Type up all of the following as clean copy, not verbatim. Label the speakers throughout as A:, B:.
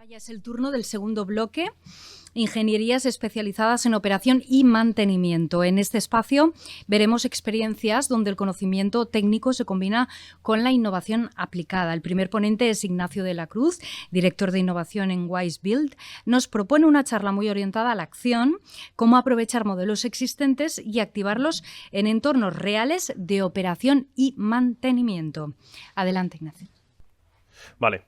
A: Ya es el turno del segundo bloque, ingenierías especializadas en operación y mantenimiento. En este espacio veremos experiencias donde el conocimiento técnico se combina con la innovación aplicada. El primer ponente es Ignacio de la Cruz, director de innovación en WiseBuild. Nos propone una charla muy orientada a la acción, cómo aprovechar modelos existentes y activarlos en entornos reales de operación y mantenimiento. Adelante, Ignacio.
B: Vale.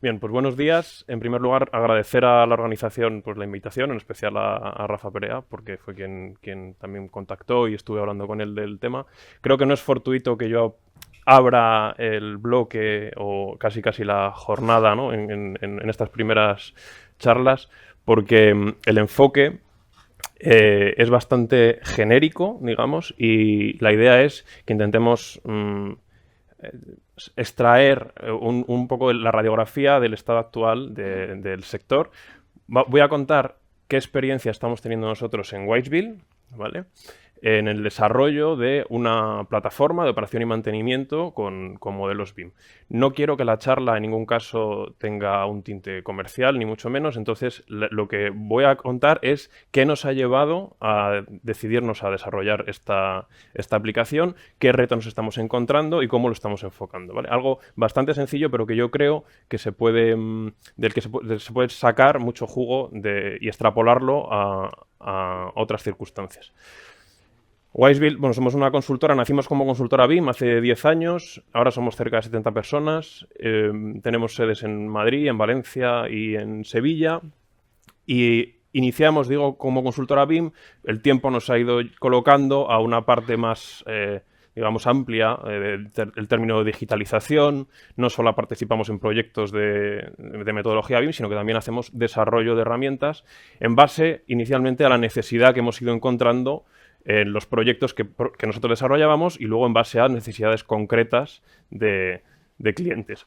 B: Bien, pues buenos días. En primer lugar, agradecer a la organización pues, la invitación, en especial a Rafa Perea, porque fue quien también contactó y estuve hablando con él del tema. Creo que no es fortuito que yo abra el bloque o casi la jornada, ¿no? en estas primeras charlas, porque el enfoque es bastante genérico, digamos, y la idea es que intentemos extraer un poco la radiografía del estado actual del sector. Voy a contar qué experiencia estamos teniendo nosotros en WiseBuild, ¿vale? En el desarrollo de una plataforma de operación y mantenimiento con modelos BIM. No quiero que la charla en ningún caso tenga un tinte comercial, ni mucho menos, entonces lo que voy a contar es qué nos ha llevado a decidirnos a desarrollar esta aplicación, qué retos nos estamos encontrando y cómo lo estamos enfocando, ¿vale? Algo bastante sencillo, pero que yo creo que se puede, del que se puede sacar mucho jugo y extrapolarlo a otras circunstancias. WiseBuild, bueno, somos una consultora, nacimos como consultora BIM hace 10 años, ahora somos cerca de 70 personas, tenemos sedes en Madrid, en Valencia y en Sevilla, y iniciamos, digo, como consultora BIM, el tiempo nos ha ido colocando a una parte más, digamos, amplia, el término de digitalización. No solo participamos en proyectos de metodología BIM, sino que también hacemos desarrollo de herramientas en base, inicialmente, a la necesidad que hemos ido encontrando en los proyectos que nosotros desarrollábamos y luego en base a necesidades concretas de clientes.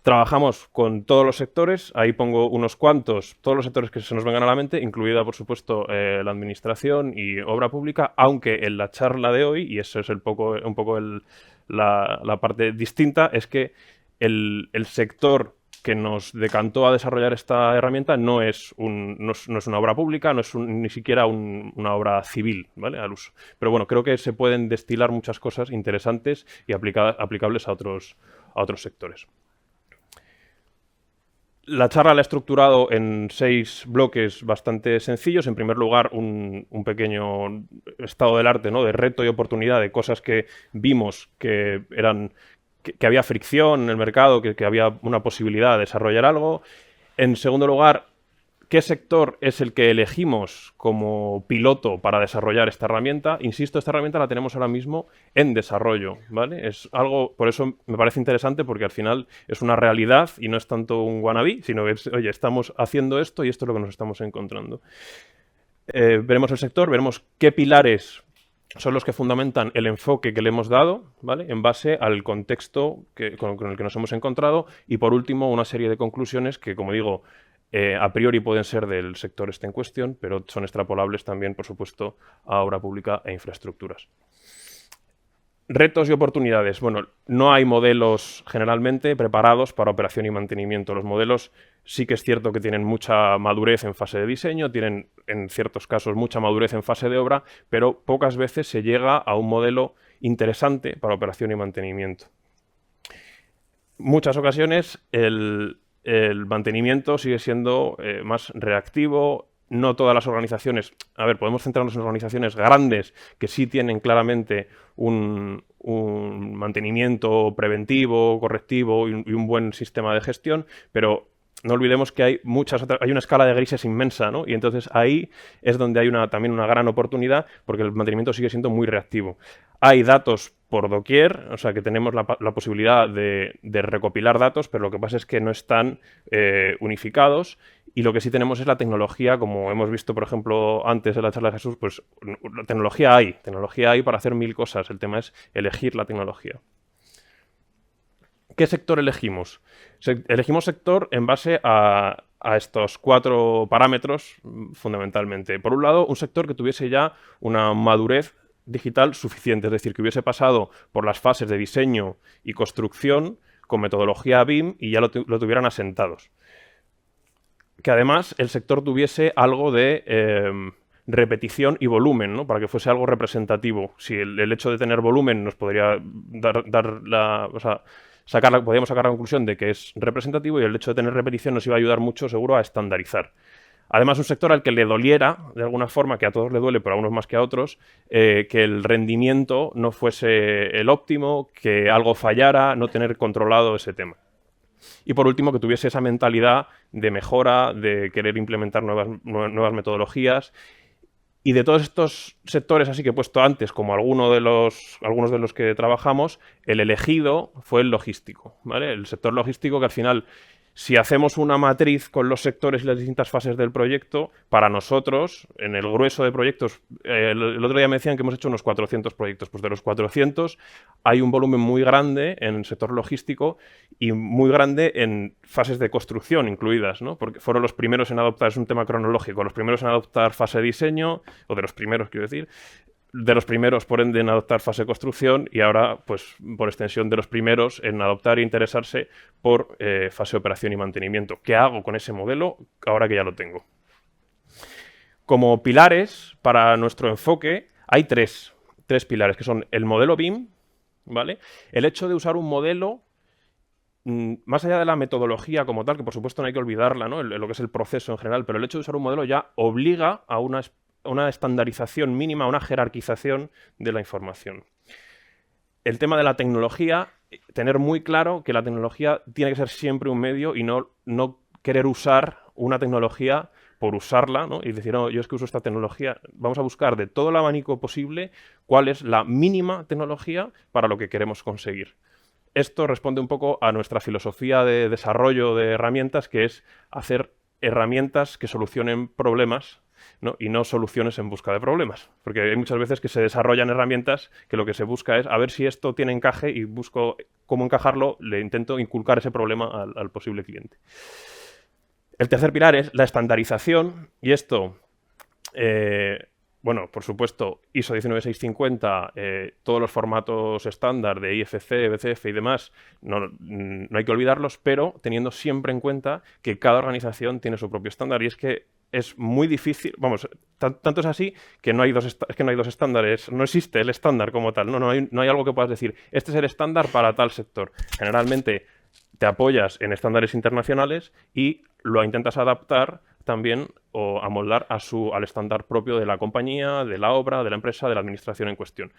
B: Trabajamos con todos los sectores, ahí pongo unos cuantos, todos los sectores que se nos vengan a la mente, incluida, por supuesto, la administración y obra pública, aunque en la charla de hoy, y eso es un poco la parte distinta, es que el sector que nos decantó a desarrollar esta herramienta no es una obra pública, no es ni siquiera una obra civil, ¿vale? Al uso. Pero bueno, creo que se pueden destilar muchas cosas interesantes y aplicables a otros sectores. La charla la he estructurado en 6 bloques bastante sencillos. En primer lugar, un pequeño estado del arte, ¿no? De reto y oportunidad, de cosas que vimos que había fricción en el mercado, que había una posibilidad de desarrollar algo. En segundo lugar, ¿qué sector es el que elegimos como piloto para desarrollar esta herramienta? Insisto, esta herramienta la tenemos ahora mismo en desarrollo, ¿vale? Es algo, por eso me parece interesante, porque al final es una realidad y no es tanto un wannabe, sino que es, oye, estamos haciendo esto y esto es lo que nos estamos encontrando. Veremos el sector, veremos qué pilares son los que fundamentan el enfoque que le hemos dado, ¿vale? En base al contexto con el que nos hemos encontrado y, por último, una serie de conclusiones que, como digo, a priori pueden ser del sector en cuestión, pero son extrapolables también, por supuesto, a obra pública e infraestructuras. Retos y oportunidades. Bueno, no hay modelos generalmente preparados para operación y mantenimiento. Los modelos sí que es cierto que tienen mucha madurez en fase de diseño, tienen en ciertos casos mucha madurez en fase de obra, pero pocas veces se llega a un modelo interesante para operación y mantenimiento. Muchas ocasiones el mantenimiento sigue siendo más reactivo. No todas las organizaciones, a ver, podemos centrarnos en organizaciones grandes que sí tienen claramente un mantenimiento preventivo, correctivo y un buen sistema de gestión, pero no olvidemos que hay una escala de grises inmensa, ¿no? Y entonces ahí es donde hay también una gran oportunidad, porque el mantenimiento sigue siendo muy reactivo. Hay datos por doquier, o sea que tenemos la posibilidad de recopilar datos, pero lo que pasa es que no están unificados, y lo que sí tenemos es la tecnología, como hemos visto, por ejemplo, antes de la charla de Jesús, pues la tecnología hay para hacer 1000 cosas, el tema es elegir la tecnología. ¿Qué sector elegimos? Elegimos sector en base a estos 4 parámetros, fundamentalmente. Por un lado, un sector que tuviese ya una madurez digital suficiente, es decir, que hubiese pasado por las fases de diseño y construcción con metodología BIM y ya lo tuvieran asentados. que además el sector tuviese algo de repetición y volumen, ¿no? Para que fuese algo representativo. Si el hecho de tener volumen nos podría podríamos sacar la conclusión de que es representativo, y el hecho de tener repetición nos iba a ayudar mucho, seguro, a estandarizar. Además, un sector al que le doliera, de alguna forma, que a todos le duele, pero a unos más que a otros, que el rendimiento no fuese el óptimo, que algo fallara, no tener controlado ese tema. Y por último, que tuviese esa mentalidad de mejora, de querer implementar nuevas metodologías. Y de todos estos sectores así que he puesto antes, como algunos de los que trabajamos, el elegido fue el logístico, ¿vale? El sector logístico, que al final, si hacemos una matriz con los sectores y las distintas fases del proyecto, para nosotros, en el grueso de proyectos, el otro día me decían que hemos hecho unos 400 proyectos. Pues de los 400 hay un volumen muy grande en el sector logístico y muy grande en fases de construcción incluidas, ¿no? Porque fueron los primeros en adoptar, es un tema cronológico, los primeros en adoptar fase de diseño, o de los primeros, quiero decir, de los primeros, por ende, en adoptar fase de construcción, y ahora, pues, por extensión, de los primeros en adoptar e interesarse por fase de operación y mantenimiento. ¿Qué hago con ese modelo ahora que ya lo tengo? Como pilares para nuestro enfoque hay tres pilares, que son el modelo BIM, ¿vale? El hecho de usar un modelo, más allá de la metodología como tal, que por supuesto no hay que olvidarla, ¿no? Lo que es el proceso en general, pero el hecho de usar un modelo ya obliga a una estandarización mínima, una jerarquización de la información. El tema de la tecnología, tener muy claro que la tecnología tiene que ser siempre un medio y no querer usar una tecnología por usarla, ¿no? Y decir, no, yo es que uso esta tecnología. Vamos a buscar de todo el abanico posible cuál es la mínima tecnología para lo que queremos conseguir. Esto responde un poco a nuestra filosofía de desarrollo de herramientas, que es hacer herramientas que solucionen problemas, ¿no? Y no soluciones en busca de problemas. Porque hay muchas veces que se desarrollan herramientas que lo que se busca es a ver si esto tiene encaje y busco cómo encajarlo, le intento inculcar ese problema al posible cliente. El tercer pilar es la estandarización, y esto, bueno, por supuesto, ISO 19650, todos los formatos estándar de IFC, BCF y demás, no hay que olvidarlos, pero teniendo siempre en cuenta que cada organización tiene su propio estándar, y es que es muy difícil, vamos, tanto es así que no hay dos estándares, no existe el estándar como tal, no hay algo que puedas decir, este es el estándar para tal sector. Generalmente te apoyas en estándares internacionales y lo intentas adaptar también o amoldar al estándar propio de la compañía, de la obra, de la empresa, de la administración en cuestión.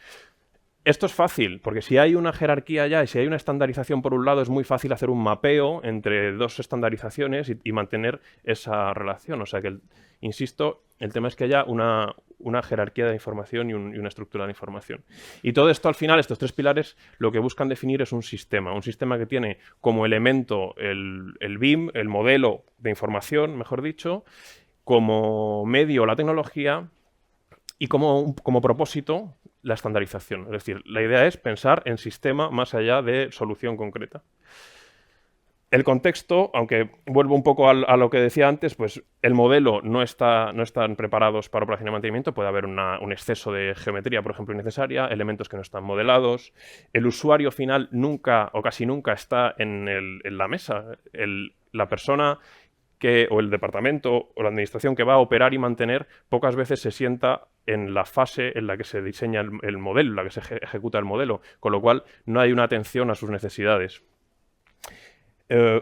B: Esto es fácil, porque si hay una jerarquía ya y si hay una estandarización por un lado, es muy fácil hacer un mapeo entre dos estandarizaciones y mantener esa relación. O sea que, insisto, el tema es que haya una jerarquía de información y una estructura de información. Y todo esto, al final, estos tres pilares, lo que buscan definir es un sistema que tiene como elemento el BIM, el modelo de información, mejor dicho, como medio la tecnología y como propósito la estandarización. Es decir, la idea es pensar en sistema más allá de solución concreta. El contexto, aunque vuelvo un poco a lo que decía antes, pues el modelo no están preparados para operación y mantenimiento, puede haber un exceso de geometría, por ejemplo, innecesaria, elementos que no están modelados, el usuario final nunca o casi nunca está en la mesa, la persona o el departamento o la administración que va a operar y mantener pocas veces se sienta en la fase en la que se diseña el modelo, en la que se ejecuta el modelo, con lo cual no hay una atención a sus necesidades.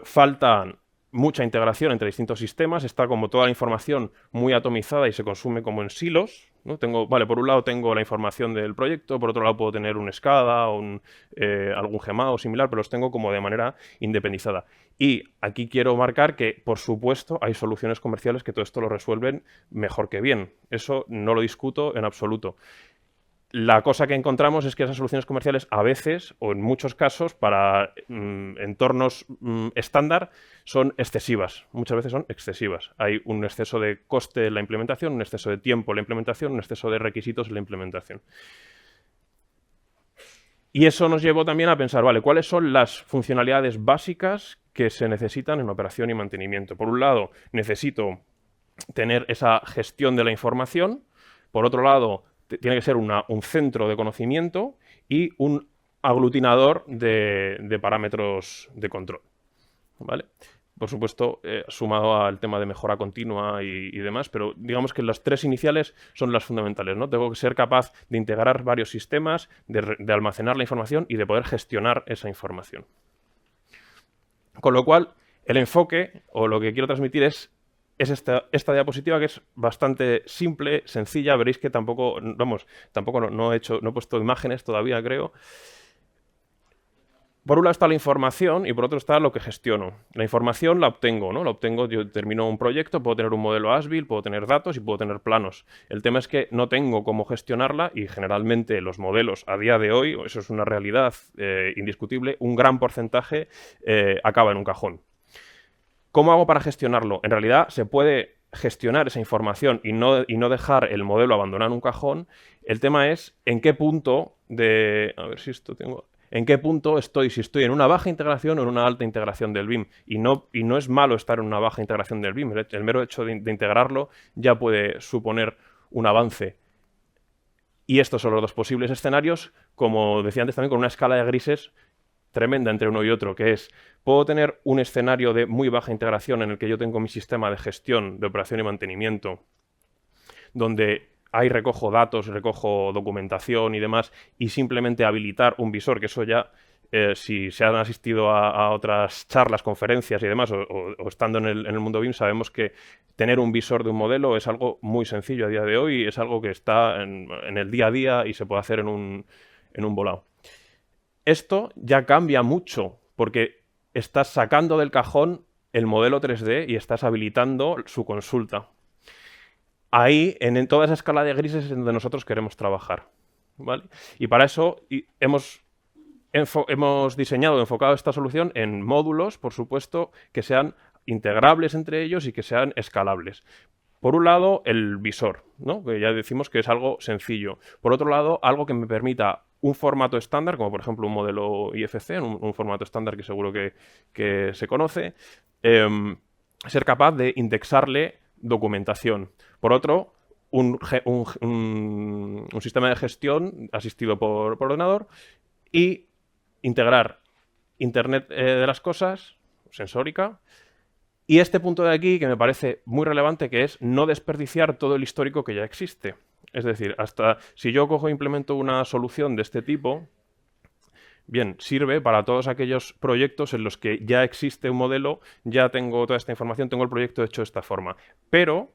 B: Falta mucha integración entre distintos sistemas, está como toda la información muy atomizada y se consume como en silos, ¿no? Por un lado tengo la información del proyecto, por otro lado puedo tener un SCADA o algún GEMA o similar, pero los tengo como de manera independizada. Y aquí quiero marcar que, por supuesto, hay soluciones comerciales que todo esto lo resuelven mejor que bien. Eso no lo discuto en absoluto. La cosa que encontramos es que esas soluciones comerciales a veces, o en muchos casos, para entornos estándar, son excesivas. Muchas veces son excesivas. Hay un exceso de coste en la implementación, un exceso de tiempo en la implementación, un exceso de requisitos en la implementación. Y eso nos llevó también a pensar, vale, ¿cuáles son las funcionalidades básicas que se necesitan en operación y mantenimiento? Por un lado, necesito tener esa gestión de la información. Por otro lado, tiene que ser un centro de conocimiento y un aglutinador de parámetros de control, ¿vale? por supuesto, sumado al tema de mejora continua y demás, pero digamos que las tres iniciales son las fundamentales, ¿no? Tengo que ser capaz de integrar varios sistemas, de almacenar la información y de poder gestionar esa información. Con lo cual, el enfoque, o lo que quiero transmitir es esta diapositiva, que es bastante simple, sencilla. Veréis que tampoco no he puesto imágenes todavía, creo. Por un lado está la información y por otro está lo que gestiono. La información la obtengo, ¿no? Yo termino un proyecto, puedo tener un modelo as-built, puedo tener datos y puedo tener planos. El tema es que no tengo cómo gestionarla y generalmente los modelos a día de hoy, eso es una realidad indiscutible, un gran porcentaje acaba en un cajón. ¿Cómo hago para gestionarlo? En realidad se puede gestionar esa información y no dejar el modelo abandonado en un cajón. El tema es en qué punto de... A ver si esto tengo... ¿En qué punto estoy? Si estoy en una baja integración o en una alta integración del BIM. Y no es malo estar en una baja integración del BIM. El mero hecho de integrarlo ya puede suponer un avance. Y estos son los dos posibles escenarios, como decía antes también, con una escala de grises tremenda entre uno y otro, que es, puedo tener un escenario de muy baja integración en el que yo tengo mi sistema de gestión, de operación y mantenimiento, donde ahí recojo datos, recojo documentación y demás, y simplemente habilitar un visor, que eso ya, si se han asistido a otras charlas, conferencias y demás, o estando en el mundo BIM, sabemos que tener un visor de un modelo es algo muy sencillo a día de hoy, y es algo que está en el día a día y se puede hacer en un volado. Esto ya cambia mucho, porque estás sacando del cajón el modelo 3D y estás habilitando su consulta. Ahí, en toda esa escala de grises, es donde nosotros queremos trabajar, ¿vale? Y para eso hemos diseñado, enfocado esta solución en módulos, por supuesto, que sean integrables entre ellos y que sean escalables. Por un lado, el visor, ¿no? Que ya decimos que es algo sencillo. Por otro lado, algo que me permita un formato estándar, como por ejemplo un modelo IFC, un formato estándar que seguro que se conoce, ser capaz de indexarle documentación. Por otro, un sistema de gestión asistido por ordenador y integrar Internet de las cosas, sensórica. Y este punto de aquí, que me parece muy relevante, que es no desperdiciar todo el histórico que ya existe. Es decir, hasta si yo cojo e implemento una solución de este tipo, bien, sirve para todos aquellos proyectos en los que ya existe un modelo, ya tengo toda esta información, tengo el proyecto hecho de esta forma. Pero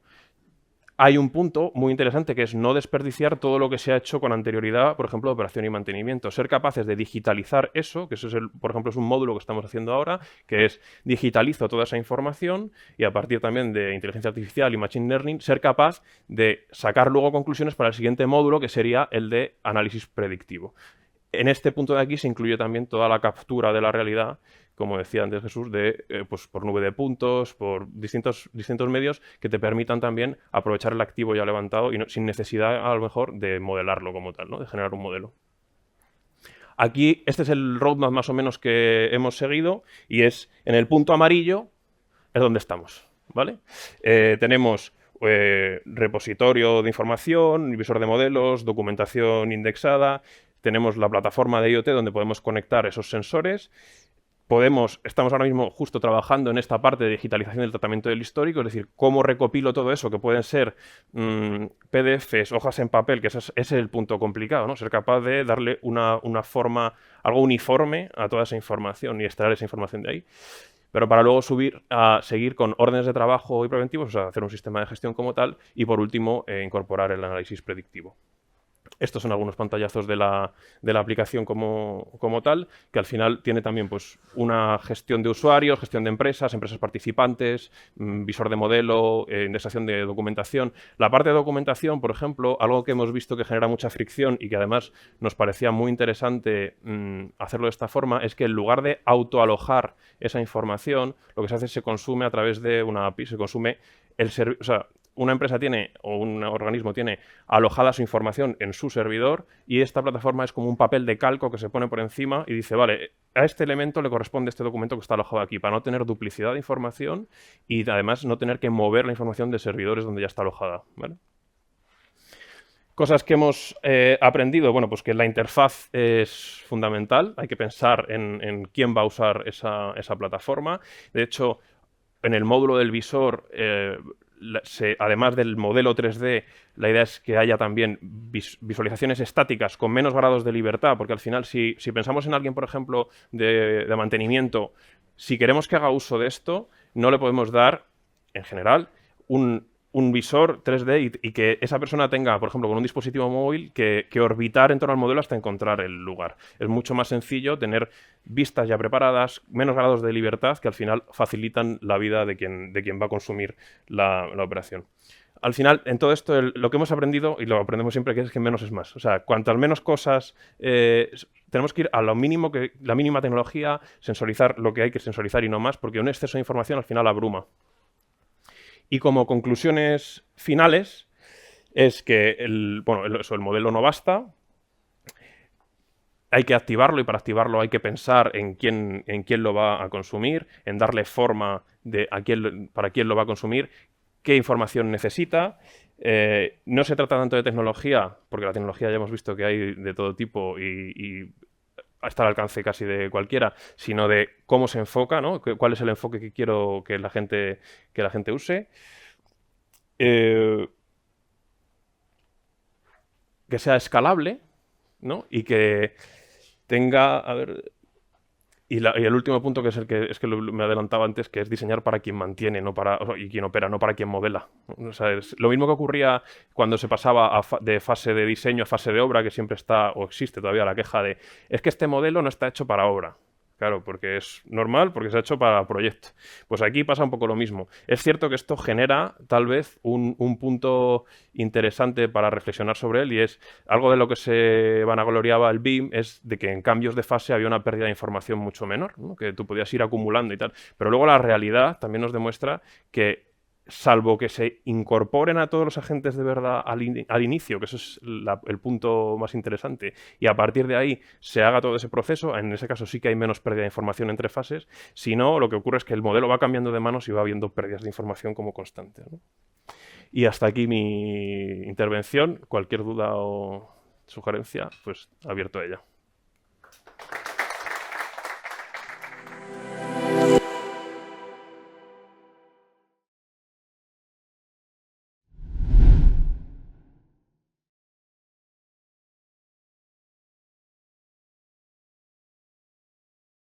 B: hay un punto muy interesante, que es no desperdiciar todo lo que se ha hecho con anterioridad, por ejemplo, de operación y mantenimiento. Ser capaces de digitalizar eso, que eso es, por ejemplo, es un módulo que estamos haciendo ahora, que es digitalizo toda esa información y a partir también de inteligencia artificial y machine learning, ser capaz de sacar luego conclusiones para el siguiente módulo, que sería el de análisis predictivo. En este punto de aquí se incluye también toda la captura de la realidad, como decía antes Jesús, pues por nube de puntos, por distintos medios que te permitan también aprovechar el activo ya levantado y sin necesidad, a lo mejor, de modelarlo como tal, ¿no? De generar un modelo. Aquí, este es el roadmap más o menos que hemos seguido y es en el punto amarillo es donde estamos, ¿vale? Tenemos repositorio de información, visor de modelos, documentación indexada. Tenemos la plataforma de IoT donde podemos conectar esos sensores. Estamos ahora mismo justo trabajando en esta parte de digitalización del tratamiento del histórico, es decir, cómo recopilo todo eso, que pueden ser PDFs, hojas en papel, que ese es el punto complicado, ¿no? Ser capaz de darle una forma, algo uniforme a toda esa información y extraer esa información de ahí. Pero para luego seguir con órdenes de trabajo y preventivos, o sea, hacer un sistema de gestión como tal, y por último, incorporar el análisis predictivo. Estos son algunos pantallazos de la aplicación como tal, que al final tiene también pues, una gestión de usuarios, gestión de empresas participantes, visor de modelo, indexación de documentación. La parte de documentación, por ejemplo, algo que hemos visto que genera mucha fricción y que además nos parecía muy interesante hacerlo de esta forma, es que en lugar de autoalojar esa información, lo que se hace es se consume a través de una API, se consume el servicio, o sea, una empresa tiene, o un organismo tiene alojada su información en su servidor y esta plataforma es como un papel de calco que se pone por encima y dice, vale, a este elemento le corresponde este documento que está alojado aquí, para no tener duplicidad de información y además no tener que mover la información de servidores donde ya está alojada, ¿vale? Cosas que hemos aprendido, bueno, pues que la interfaz es fundamental, hay que pensar en quién va a usar esa plataforma. De hecho, en el módulo del visor, además del modelo 3D, la idea es que haya también visualizaciones estáticas con menos grados de libertad, porque al final, si pensamos en alguien, por ejemplo, de mantenimiento, si queremos que haga uso de esto, no le podemos dar, en general, un visor 3D y que esa persona tenga, por ejemplo, con un dispositivo móvil, que orbitar en torno al modelo hasta encontrar el lugar. Es mucho más sencillo tener vistas ya preparadas, menos grados de libertad, que al final facilitan la vida de quien va a consumir la operación. Al final, en todo esto, lo que hemos aprendido, y lo aprendemos siempre, que es que menos es más. O sea, cuantas menos cosas, tenemos que ir a lo mínimo, la mínima tecnología, sensorizar lo que hay que sensorizar y no más, porque un exceso de información al final abruma. Y como conclusiones finales, es que el modelo no basta, hay que activarlo y para activarlo hay que pensar en quién lo va a consumir, en darle forma para quién lo va a consumir, qué información necesita. No se trata tanto de tecnología, porque la tecnología ya hemos visto que hay de todo tipo y está al alcance casi de cualquiera, sino de cómo se enfoca, ¿no? Cuál es el enfoque que quiero que la gente use. Que sea escalable, ¿no? Y que tenga, a ver, y el último punto, que es que me adelantaba antes, que es diseñar para quien mantiene, y quien opera, no para quien modela. O sea, es lo mismo que ocurría cuando se pasaba de fase de diseño a fase de obra, que siempre está, o existe todavía la queja de, es que este modelo no está hecho para obra. Claro, porque es normal, porque se ha hecho para proyecto. Pues aquí pasa un poco lo mismo. Es cierto que esto genera, tal vez, un punto interesante para reflexionar sobre él, y es algo de lo que se vanagloriaba el BIM, es de que en cambios de fase había una pérdida de información mucho menor, ¿no? Que tú podías ir acumulando y tal. Pero luego la realidad también nos demuestra que, salvo que se incorporen a todos los agentes de verdad al inicio, que eso es el punto más interesante, y a partir de ahí se haga todo ese proceso, en ese caso sí que hay menos pérdida de información entre fases. Si no, lo que ocurre es que el modelo va cambiando de manos y va habiendo pérdidas de información como constantes, ¿no? Y hasta aquí mi intervención. Cualquier duda o sugerencia, pues abierto a ella.